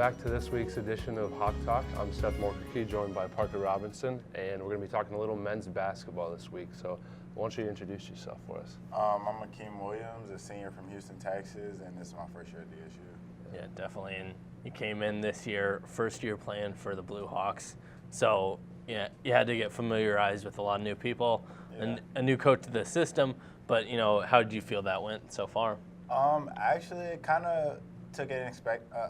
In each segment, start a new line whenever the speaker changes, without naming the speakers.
back to this week's edition of Hawk Talk. I'm Seth Morkirky, joined by Parker Robinson, and we're going to be talking a little men's basketball this week. So why don't you introduce yourself for us?
I'm Akeem Williams, a senior from Houston, Texas, and this is my first year at DSU.
Yeah, definitely. And you came in this year, first year playing for the Blue Hawks. So yeah, you had to get familiarized with a lot of new people, and a new coach to the system. But how did you feel that went so far?
Actually, it kind of took an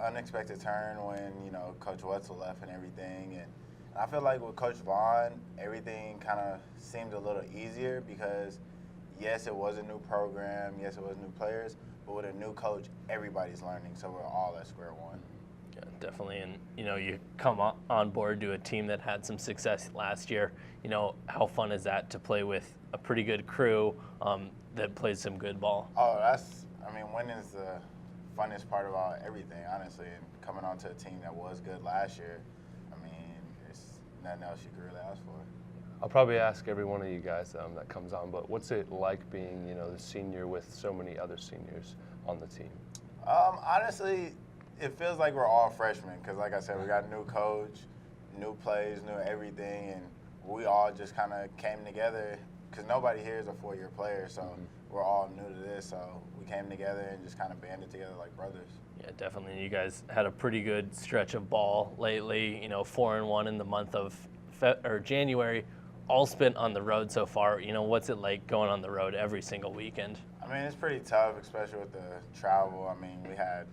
unexpected turn when Coach Wetzel left and everything, and I feel like with Coach Vaughn, everything kind of seemed a little easier because yes, it was a new program, yes, it was new players, but with a new coach, everybody's learning, so we're all at square one.
Yeah, definitely. And you come on board to a team that had some success last year. How fun is that to play with a pretty good crew that plays some good ball?
Oh, winning is the funnest part about everything, honestly. And coming onto a team that was good last year, there's nothing else you could really ask for.
I'll probably ask every one of you guys that comes on, but what's it like being, the senior with so many other seniors on the team?
Honestly, it feels like we're all freshmen because, like I said, we got a new coach, new plays, new everything, and we all just kind of came together because nobody here is a four-year player, so we're all new to this. So we came together and just kind of banded together like brothers.
Yeah, definitely. You guys had a pretty good stretch of ball lately. 4-1 in the month of January, all spent on the road so far. What's it like going on the road every single weekend?
It's pretty tough, especially with the travel. We had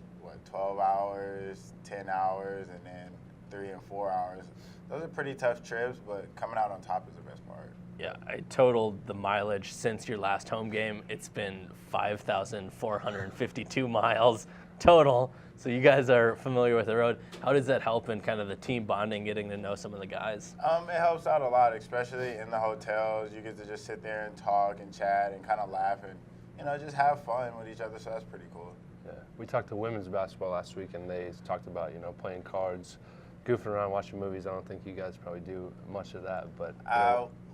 12 hours, 10 hours, and then 3 and 4 hours. Those are pretty tough trips, but coming out on top is the best part.
Yeah, I totaled the mileage since your last home game. It's been 5,452 miles total. So you guys are familiar with the road. How does that help in kind of the team bonding, getting to know some of the guys?
It helps out a lot, especially in the hotels. You get to just sit there and talk and chat and kind of laugh and, just have fun with each other. So that's pretty cool.
Yeah, we talked to women's basketball last week, and they talked about, playing cards, goofing around, watching movies. I don't think you guys probably do much of that, but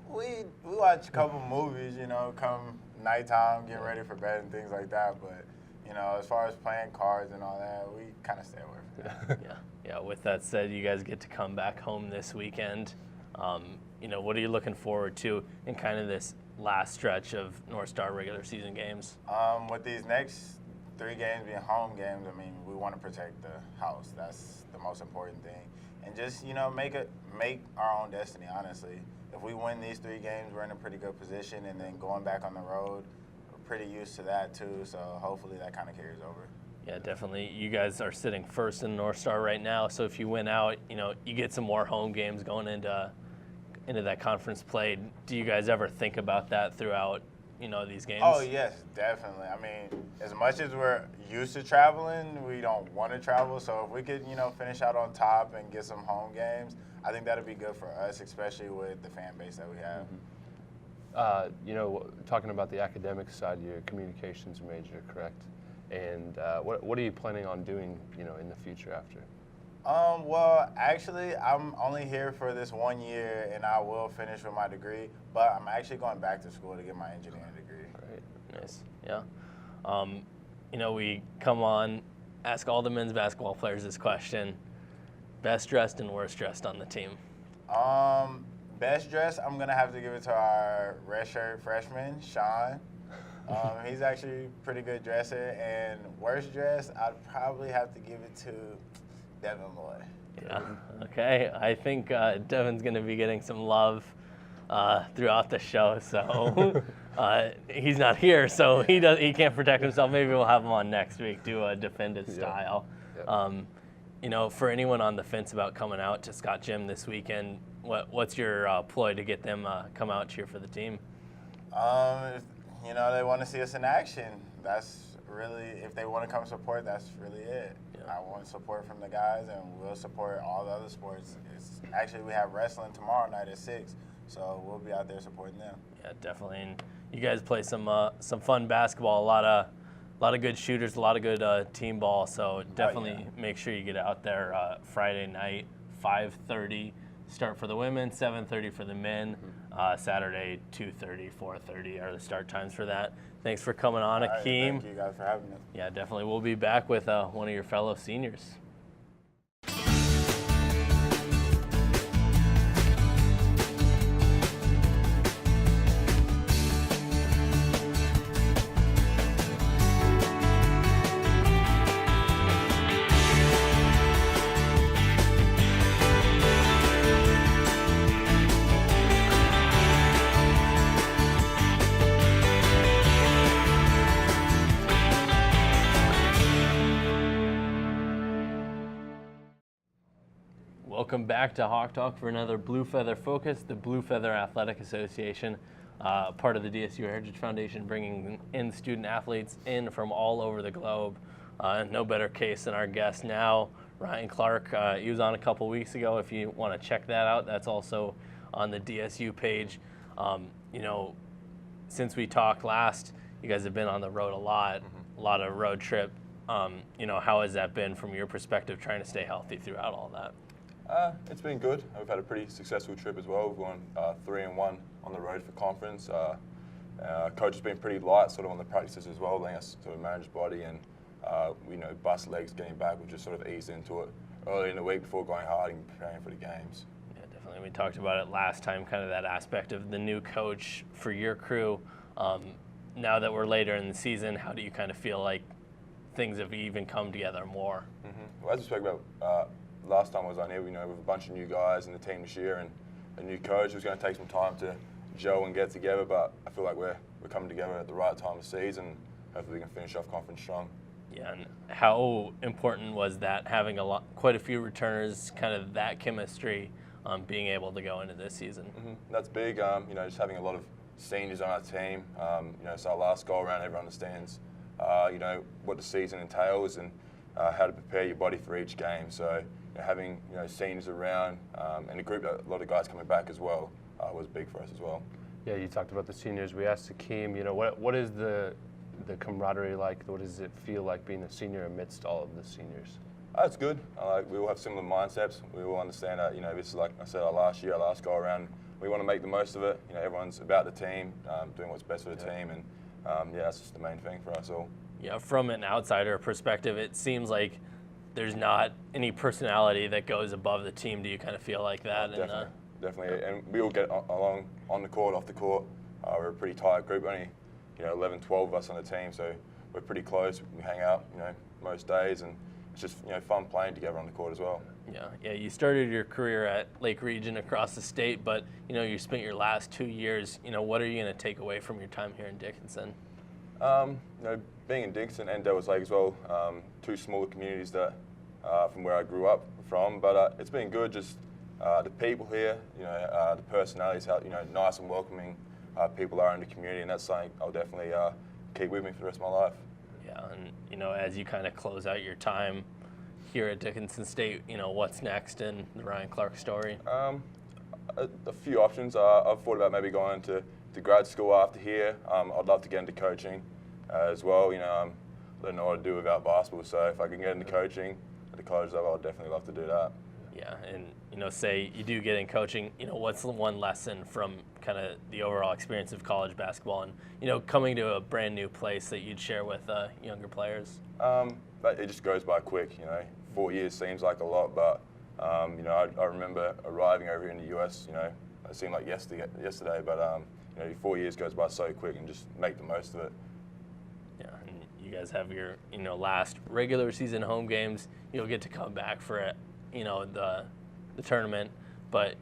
we watch a couple movies, come nighttime, getting ready for bed and things like that. But as far as playing cards and all that, we kind of stay away from that.
Yeah. With that said, you guys get to come back home this weekend. What are you looking forward to in kind of this last stretch of North Star regular season games?
With these next 3 games being home games, we want to protect the house. That's the most important thing. And just, make our own destiny, honestly. If we win these 3 games, we're in a pretty good position, and then going back on the road, we're pretty used to that too, so hopefully that kind of carries over.
Yeah, definitely. You guys are sitting first in North Star right now, so if you win out, you get some more home games going into that conference play. Do you guys ever think about that throughout these games?
Oh, yes, definitely. As much as we're used to traveling, we don't want to travel. So if we could, finish out on top and get some home games, I think that'd be good for us, especially with the fan base that we have.
Talking about the academic side, you're a communications major, correct? And what are you planning on doing, in the future after?
Well, actually, I'm only here for this 1 year, and I will finish with my degree. But I'm actually going back to school to get my engineering degree.
Great, nice, yeah. We come on, ask all the men's basketball players this question: best dressed and worst dressed on the team.
Best dressed, I'm gonna have to give it to our redshirt freshman, Sean. He's actually a pretty good dresser. And worst dressed, I'd probably have to give it to Devin Lloyd.
Yeah, okay. I think Devin's going to be getting some love throughout the show. So he's not here, so he can't protect himself. Maybe we'll have him on next week, do defend his style. Yeah. For anyone on the fence about coming out to Scott Gym this weekend, what's your ploy to get them come out cheer for the team?
They want to see us in action. That's really, if they want to come support, that's really it. Yeah. I want support from the guys, and we'll support all the other sports. Actually, we have wrestling tomorrow night at 6, so we'll be out there supporting them.
Yeah, definitely. And you guys play some fun basketball. A lot of good shooters, a lot of good team ball. So definitely make sure you get out there Friday night, 5:30. Start for the women, 7:30 for the men. Saturday, 2:30, 4:30 are the start times for that. Thanks for coming on, Akeem.
Thank you guys for having me.
Yeah, definitely. We'll be back with one of your fellow seniors. welcome back to Hawk Talk for another Blue Feather Focus, the Blue Feather Athletic Association, part of the DSU Heritage Foundation, bringing in student athletes in from all over the globe. No better case than our guest now, Ryan Clark. He was on a couple weeks ago. If you want to check that out, that's also on the DSU page. Since we talked last, you guys have been on the road a lot of road trip. How has that been from your perspective, trying to stay healthy throughout all that?
It's been good. We've had a pretty successful trip as well. We've gone 3-1 on the road for conference. Coach has been pretty light sort of on the practices as well, letting us sort of manage body and bust legs getting back. We just sort of eased into it early in the week before going hard and preparing for the games.
Yeah, definitely. We talked about it last time, kind of that aspect of the new coach for your crew. Now that we're later in the season, how do you kind of feel like things have even come together more?
Well, as we spoke about last time I was on here, with a bunch of new guys in the team this year and a new coach, it was going to take some time to gel and get together, but I feel like we're coming together at the right time of season. Hopefully we can finish off conference strong. Yeah,
and how important was that, having quite a few returners, kind of that chemistry, being able to go into this season?
That's big. Just having a lot of seniors on our team. So our last go around, everyone understands what the season entails and how to prepare your body for each game. So having seniors around and a lot of guys coming back as well was big for us as well.
Yeah, you talked about the seniors. We asked Akeem, what is the camaraderie like? What does it feel like being a senior amidst all of the seniors?
It's good. We all have similar mindsets. We all understand that this is, like I said, our last go around. We want to make the most of it. Everyone's about the team, doing what's best for the team, and that's just the main thing for us all.
Yeah, from an outsider perspective, it seems like there's not any personality that goes above the team. Do you kind of feel like that?
Definitely. And we all get along on the court, off the court. We're a pretty tight group, only 11, 12 of us on the team, so we're pretty close. We hang out, most days, and it's just fun playing together on the court as well.
Yeah. You started your career at Lake Region across the state, but you spent your last 2 years. What are you going to take away from your time here in Dickinson?
Being in Dickinson and Devils Lake as well, two smaller communities that from where I grew up from, but it's been good. Just the people here, the personalities, how nice and welcoming people are in the community, and that's something I'll definitely keep with me for the rest of my life.
Yeah, and as you kind of close out your time here at Dickinson State, what's next in the Ryan Clark story?
A few options. I've thought about maybe going to grad school after here. I'd love to get into coaching as well. I don't know what to do without basketball, so if I can get into coaching at the college level, I'd definitely love to do that.
Yeah, and say you do get in coaching, what's the one lesson from kind of the overall experience of college basketball and coming to a brand new place that you'd share with younger players?
But it just goes by quick. 4 years seems like a lot, but I remember arriving over here in the US. It seemed like yesterday, but 4 years goes by so quick, and just make the most of it.
Yeah, and you guys have your last regular season home games. You'll get to come back for the tournament, but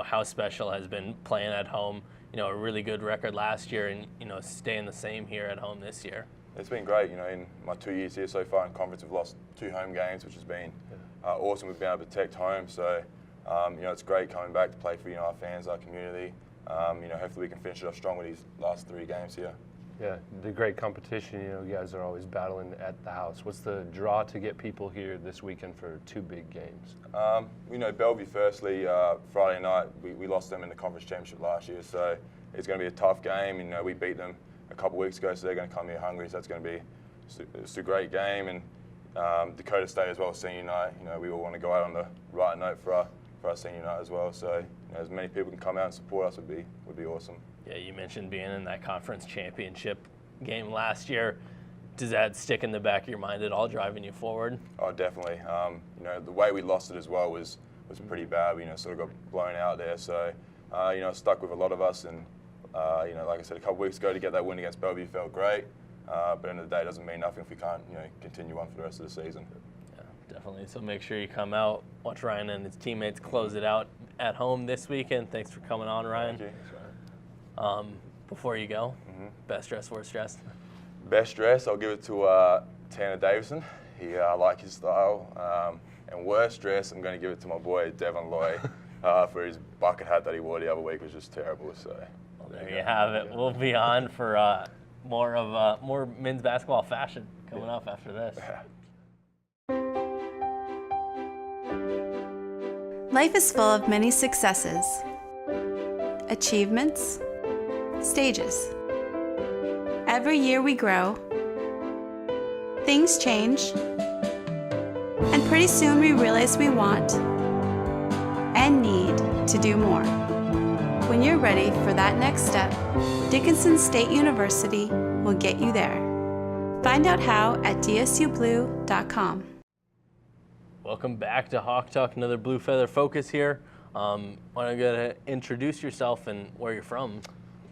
how special has been playing at home. A really good record last year, and staying the same here at home this year.
It's been great. In my 2 years here so far in conference, we've lost 2 home games, which has been awesome. We've been able to protect home, so it's great coming back to play for our fans, our community. Hopefully we can finish it off strong with these last 3 games here.
Yeah, the great competition. You guys are always battling at the house. What's the draw to get people here this weekend for 2 big games?
Bellevue, firstly, Friday night, we lost them in the conference championship last year, so it's going to be a tough game. We beat them a couple weeks ago, so they're going to come here hungry, so that's going to be it's a great game. And Dakota State as well, senior night. We all want to go out on the right note for our senior night as well, so as many people can come out and support us would be awesome.
Yeah, you mentioned being in that conference championship game last year. Does that stick in the back of your mind at all, driving you forward?
Oh, definitely. The way we lost it as well was pretty bad. We sort of got blown out there. So, stuck with a lot of us. And, like I said, a couple weeks ago to get that win against Bellevue felt great. But at the end of the day, it doesn't mean nothing if we can't, continue on for the rest of the season.
Yeah, definitely. So make sure you come out, watch Ryan and his teammates close it out at home this weekend. Thanks for coming on, Ryan.
Thank you.
Before you go, best dress, worst dress?
Best dress, I'll give it to Tanner Davison. I like his style. And worst dress, I'm going to give it to my boy Devon Loy for his bucket hat that he wore the other week. Was just terrible. So
there you have it. We'll be on for more men's basketball fashion coming up after this.
Life is full of many successes, achievements, stages. Every year we grow, things change, and pretty soon we realize we want and need to do more. When you're ready for that next step, Dickinson State University will get you there. Find out how at dsublue.com.
Welcome back to Hawk Talk, another Blue Feather Focus here. Why don't you go ahead and introduce yourself and where you're from?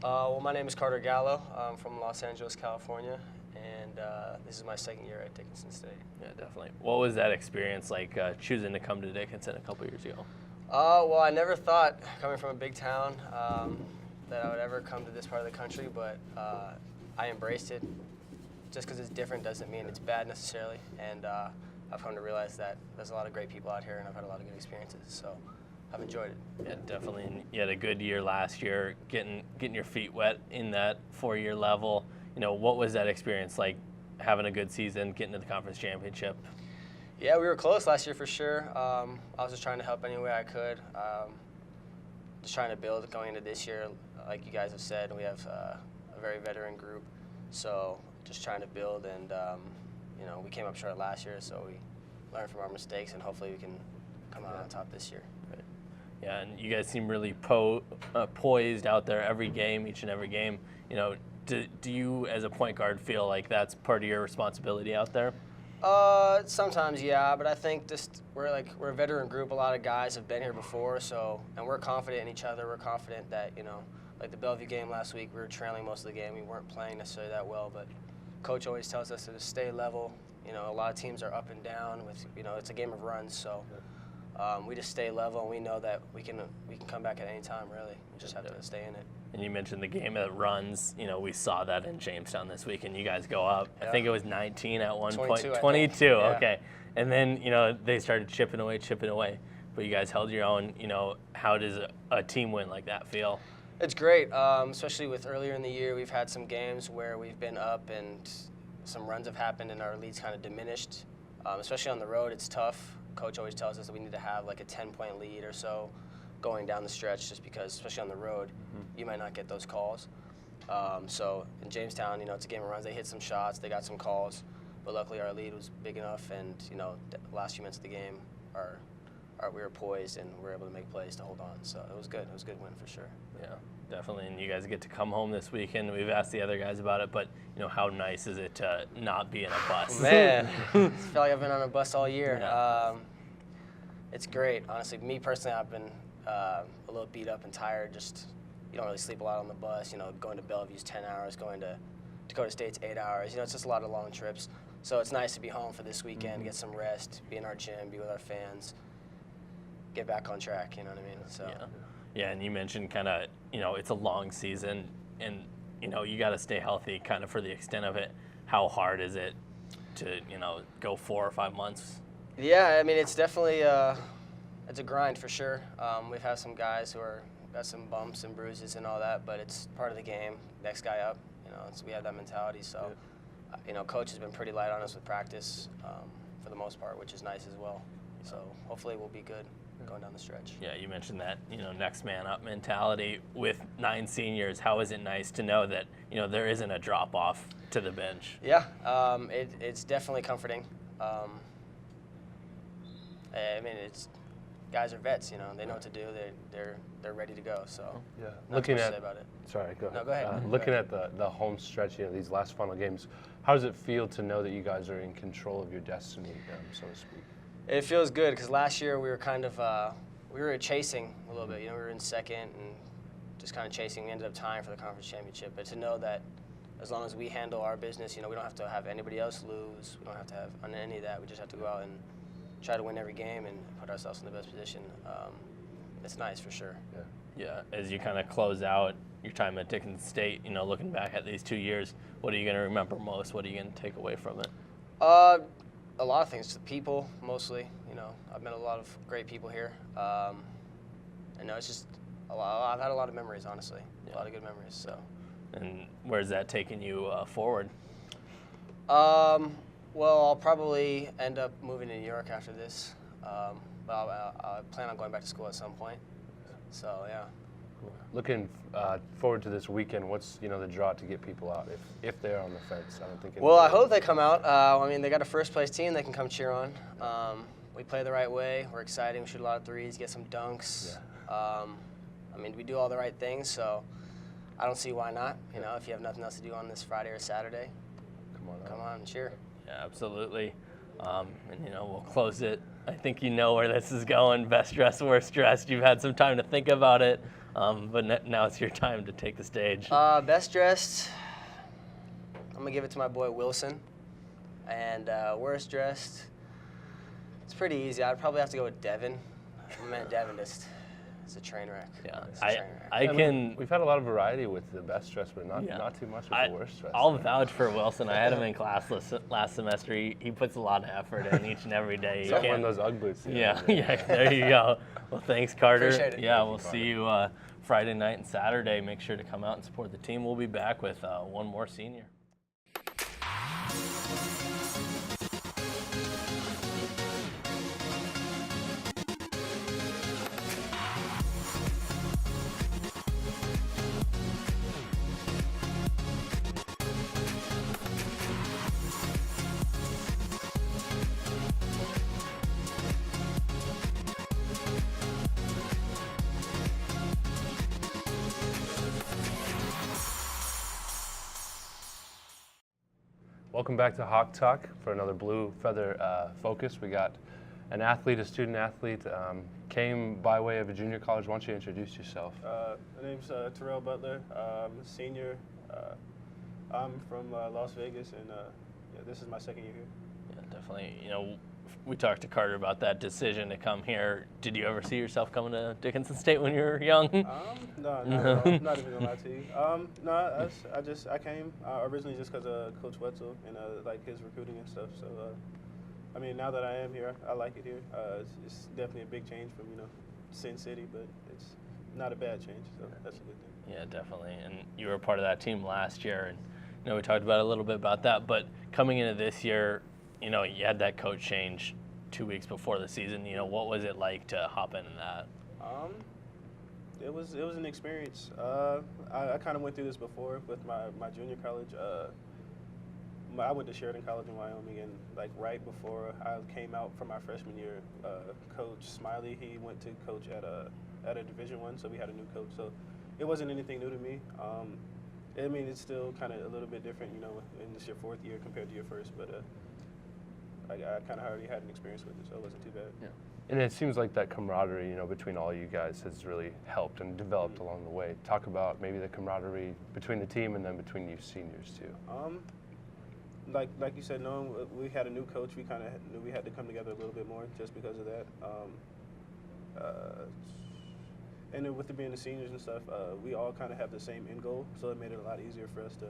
Well, my name is Carter Gallo. I'm from Los Angeles, California, and this is my second year at Dickinson State.
Yeah, definitely. What was that experience like choosing to come to Dickinson a couple years ago?
Well, I never thought, coming from a big town, that I would ever come to this part of the country, but I embraced it. Just because it's different doesn't mean it's bad necessarily, and I've come to realize that there's a lot of great people out here, and I've had a lot of good experiences, so I've enjoyed it.
Yeah, definitely. And you had a good year last year, getting your feet wet in that 4-year level. You know, what was that experience like, having a good season, getting to the conference championship?
Yeah, we were close last year for sure. I was just trying to help any way I could. Just trying to build going into this year. Like you guys have said, we have a very veteran group, so just trying to build. And you know, we came up short last year, so we learned from our mistakes, and hopefully we can come out on top this year.
Right. Yeah, and you guys seem really poised out there every game, each and every game. You know, do you as a point guard feel like that's part of your responsibility out there?
Sometimes, yeah, but I think just we're a veteran group. A lot of guys have been here before, so, and we're confident in each other. We're confident that, you know, like the Bellevue game last week, we were trailing most of the game. We weren't playing necessarily that well, but Coach always tells us to just stay level. You know, a lot of teams are up and down with, you know, it's a game of runs, so we just stay level, and we know that we can come back at any time, really. We just have to stay in it.
And you mentioned the game that runs. You know, we saw that in Jamestown this week, and you guys go up. Yeah. I think it was 19 at one
22,
point. 22, yeah. Okay. And then, you know, they started chipping away. But you guys held your own. You know, how does a team win like that feel?
It's great, especially with earlier in the year. We've had some games where we've been up and some runs have happened and our lead's kind of diminished. Especially on the road, it's tough. Coach always tells us that we need to have like a 10-point lead or so going down the stretch, just because, especially on the road, you might not get those calls. So in Jamestown, you know, it's a game of runs. They hit some shots, they got some calls, but luckily our lead was big enough, and you know, the last few minutes of the game, we were poised and we were able to make plays to hold on. So it was good. It was a good win for sure.
Yeah, definitely. And you guys get to come home this weekend. We've asked the other guys about it, but you know, how nice is it to not be in a bus?
Man, I feel like I've been on a bus all year.
Yeah.
It's great, honestly. Me personally, I've been a little beat up and tired. Just, you don't really sleep a lot on the bus. You know, going to Bellevue's 10 hours, going to Dakota State's 8 hours. You know, it's just a lot of long trips. So it's nice to be home for this weekend, get some rest, be in our gym, be with our fans, get back on track. You know what I mean? So.
Yeah, and you mentioned kind of, you know, it's a long season, and you know, you got to stay healthy kind of for the extent of it. How hard is it to, you know, go 4 or 5 months?
Yeah, I mean, it's definitely it's a grind for sure. We've had some guys who got some bumps and bruises and all that, but it's part of the game. Next guy up, you know, we have that mentality. So, you know, coach has been pretty light on us with practice for the most part, which is nice as well. So hopefully we'll be good going down the stretch.
Yeah, you mentioned that, you know, next man up mentality with 9 seniors. How is it nice to know that, you know, there isn't a drop off to the bench?
Yeah, it's definitely comforting. I mean, guys are vets, you know. They know what to do. They're ready to go. So
yeah,
looking at about it.
Sorry, go ahead.
No, go ahead.
Looking at the home stretch, you know, these last final games, how does it feel to know that you guys are in control of your destiny, so to speak?
It feels good because last year we were kind of we were chasing a little bit. You know, we were in second and just kind of chasing. We ended up tying for the conference championship. But to know that as long as we handle our business, you know, we don't have to have anybody else lose. We don't have to have on any of that. We just have to go out and try to win every game and put ourselves in the best position. It's nice for sure.
Yeah, as you kind of close out your time at Dickinson State, you know, looking back at these 2 years, what are you going to remember most? What are you going to take away from it?
A lot of things. The people, mostly. You I've met a lot of great people here. And no, it's just I've had a lot of memories, honestly. A lot of good memories. So.
And where's that taking you forward?
Well, I'll probably end up moving to New York after this. But I plan on going back to school at some point. So yeah.
Looking forward to this weekend, what's the draw to get people out if they're on the fence? I don't think.
Well, I hope they come out. I mean, they got a first place team they can come cheer on. We play the right way. We're exciting. We shoot a lot of threes, get some dunks.
Yeah.
I mean, we do all the right things, so I don't see why not. If you have nothing else to do on this Friday or Saturday, come on and cheer.
Yeah, absolutely. And we'll close it. I think you know where this is going. Best dressed, worst dressed. You've had some time to think about it, but now it's your time to take the stage.
Best dressed, I'm gonna give it to my boy Wilson. And worst dressed, it's pretty easy. I'd probably have to go with Devin. Devin just. It's a train wreck.
Yeah,
We've had a lot of variety with the best dressed, but not too much with the worst dressed.
I'll vouch for Wilson. I had him in class last semester. He puts a lot of effort in each and every day.
Except when those Ugg boots.
Yeah, there you go. Well, thanks, Carter.
Appreciate it.
Yeah, we'll see you Friday night and Saturday. Make sure to come out and support the team. We'll be back with one more senior.
Welcome back to Hawk Talk for another Blue Feather focus. We got an athlete, a student athlete, came by way of a junior college. Why don't you introduce yourself?
My name's Terrell Butler. I'm a senior. I'm from Las Vegas, and this is my second year here.
Yeah, definitely. We talked to Carter about that decision to come here. Did you ever see yourself coming to Dickinson State when you were young?
No, not even gonna lie to you. No, I came originally just because of Coach Wetzel and like his recruiting and stuff. So, I mean, now that I am here, I like it here. It's definitely a big change from Sin City, but it's not a bad change. So that's a good thing.
Yeah, definitely. And you were a part of that team last year, and we talked about a little bit about that. But coming into this year, you had that coach change 2 weeks before the season. What was it like to hop into that?
It was an experience. I kind of went through this before with my junior college. I went to Sheridan College in Wyoming, and like right before I came out for my freshman year, Coach Smiley, he went to coach at a Division I, so we had a new coach. So it wasn't anything new to me. I mean, it's still kind of a little bit different, in this your fourth year compared to your first, but I kind of already had an experience with it, so it wasn't too bad.
Yeah. And it seems like that camaraderie, between all you guys has really helped and developed along the way. Talk about maybe the camaraderie between the team and then between you seniors too.
Like you said, knowing we had a new coach, we kind of knew we had to come together a little bit more just because of that. And then with it being the seniors and stuff, we all kind of have the same end goal, so it made it a lot easier for us to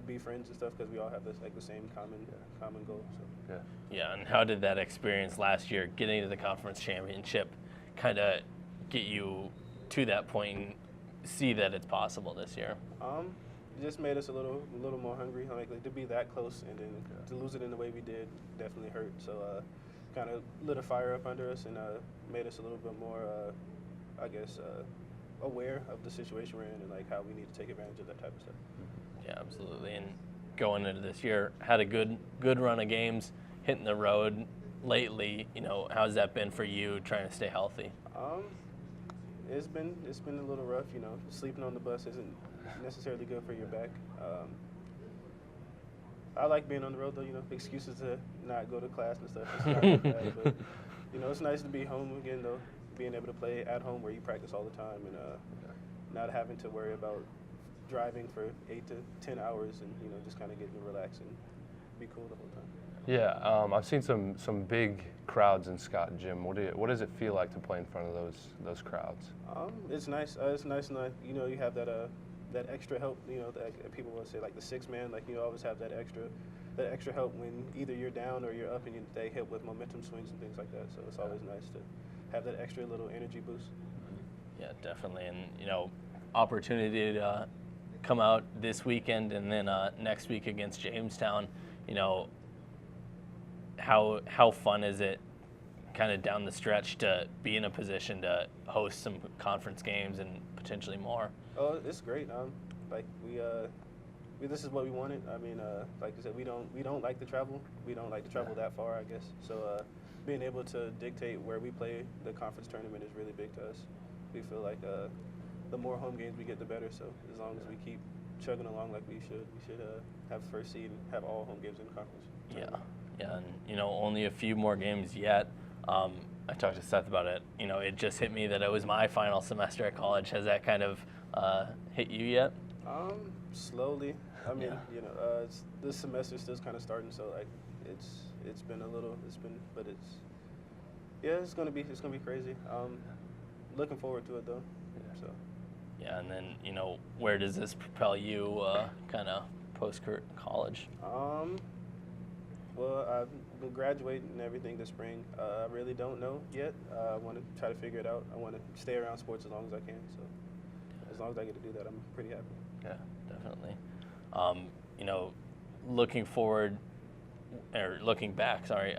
be friends and stuff because we all have this the same common goal. So.
Yeah, and how did that experience last year, getting to the conference championship, kind of get you to that point and see that it's possible this year?
It just made us a little more hungry. Like to be that close and then to lose it in the way we did definitely hurt. So kind of lit a fire up under us and made us a little bit more, aware of the situation we're in and how we need to take advantage of that type of stuff.
Yeah, absolutely. And going into this year, had a good run of games, hitting the road lately. How's that been for you trying to stay healthy?
It's been a little rough. Sleeping on the bus isn't necessarily good for your back. I like being on the road though. Excuses to not go to class and stuff. It's not like that, but it's nice to be home again though. Being able to play at home where you practice all the time and not having to worry about driving for 8 to 10 hours and just kind of getting to relax and be cool the whole time.
Yeah, I've seen some big crowds in Scott Gym. What does it feel like to play in front of those crowds?
It's nice. It's nice, and you have that extra help. That people will say the six man. You always have that extra that extra help when either you're down or you're up, and they help with momentum swings and things like that. So it's always nice to have that extra little energy boost.
Yeah, definitely. And, you know, opportunity to come out this weekend and then next week against Jamestown, you know, how fun is it kind of down the stretch to be in a position to host some conference games and potentially more?
Oh, it's great. Like this is what we wanted. I mean, like I said, we don't like to travel. We don't like to travel that far, I guess. So being able to dictate where we play the conference tournament is really big to us. We feel like the more home games we get, the better. So as long as we keep chugging along like we should have first seed and have all home games in the conference.
Yeah, and you know, only a few more games yet. I talked to Seth about it. You know, it just hit me that it was my final semester at college. Has that kind of hit you yet?
Slowly. I mean, you know, this semester's still kind of starting, so like it's been a little. But it's gonna be crazy. Looking forward to it though. So.
Yeah, and then, you know, where does this propel you kind of post-college?
Well, I will graduate and everything this spring. I really don't know yet. I want to try to figure it out. I want to stay around sports as long as I can. So as long as I get to do that, I'm pretty happy.
Yeah, definitely. You know, looking forward, or looking back, sorry,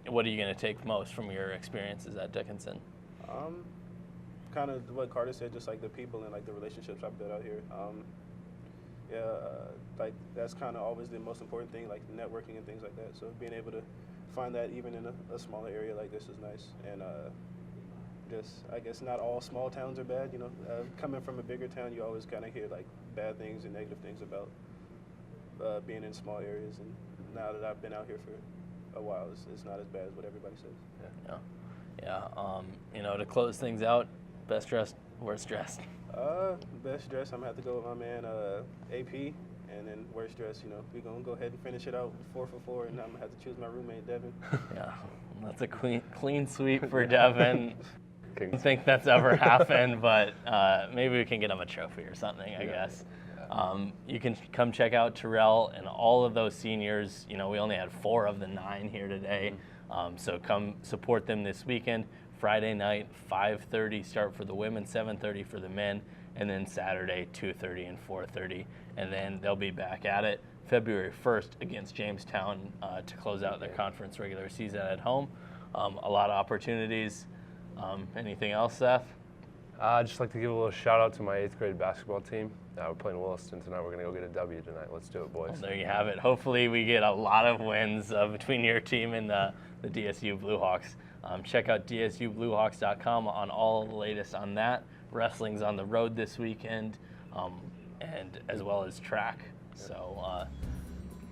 what are you going to take most from your experiences at Dickinson?
Kind of what Carter said, just like the people and like the relationships I've built out here. Like that's kind of always the most important thing, like networking and things like that. So being able to find that even in a smaller area like this is nice. And just, I guess not all small towns are bad. You know, coming from a bigger town, you always kind of hear like bad things and negative things about being in small areas. And now that I've been out here for a while, it's not as bad as what everybody says.
Yeah. You know, to close things out, best dressed, worst dressed?
Best dressed, I'm gonna have to go with my man AP, and then worst dressed, you know, we're gonna go ahead and finish it out 4 for 4, and I'm gonna have to choose my roommate Devin.
Yeah, that's a clean sweep for Devin. I don't think that's ever happened, but maybe we can get him a trophy or something, I guess. You can come check out Terrell and all of those seniors. You know, we only had 4 of the 9 here today, so come support them this weekend. Friday night, 5:30 start for the women, 7:30 for the men, and then Saturday, 2:30 and 4:30. And then they'll be back at it February 1st against Jamestown to close out their conference regular season at home. A lot of opportunities. Anything else, Seth?
I'd just like to give a little shout out to my 8th grade basketball team. We're playing Williston tonight. We're going to go get a W tonight. Let's do it, boys.
Well, there you have it. Hopefully we get a lot of wins between your team and the DSU Blue Hawks. Check out dsubluehawks.com on all the latest on that. Wrestling's on the road this weekend, and as well as track. So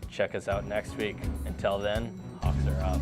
check us out next week. Until then, Hawks are up.